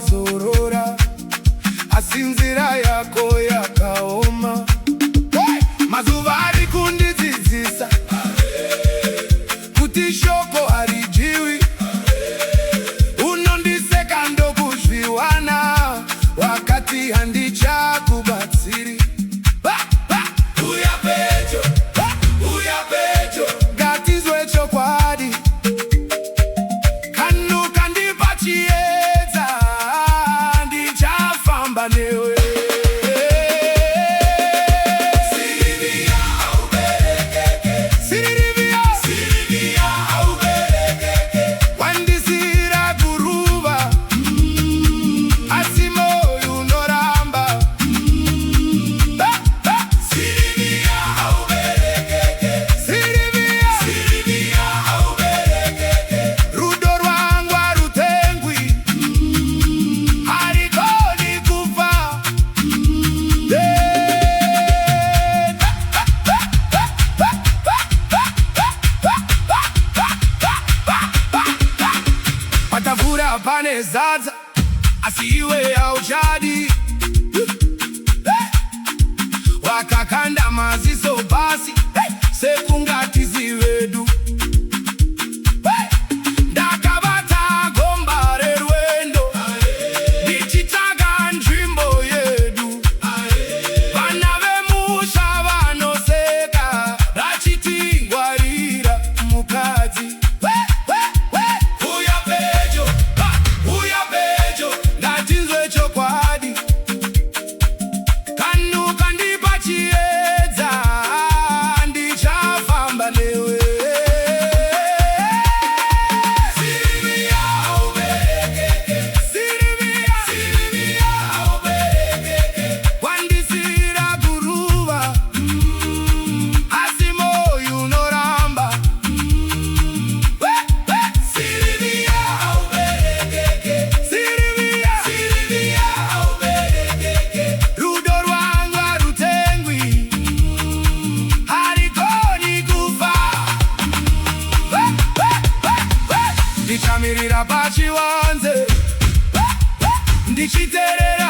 wazorora, asi nzira yako yakaoma. Mazuva ari kundidzidzisa kuti shoko harijiwi. Unondiseka ndokuzviwana, wakati handichakubatsiri. Uya pedyo, uya pedyo, ngatizwe chokwadi. Kanuka ndipa chiedza, ndichafamba newe. Patavura pane zadza, asi iwe hauchadi. Wakakanda maziso basi, sekungatizi vedu. Ndakavata gomba rerwendo, ndichitsvaga nzvimbo yedu. Vana vemusha vanoseka, vachiti ngwarira mukadzi. Kanuka ndipa chiedza, ndichafamba newe. Sirivia uberekeke, Sirivia uberekeke. Wandisira kuruva, asi moyo unoramba. Sirivia uberekeke, Sirivia uberekeke. Rudo rwangu harutengwi, harikoni kufa. Ndichamirira pachiwanze, ndichiterera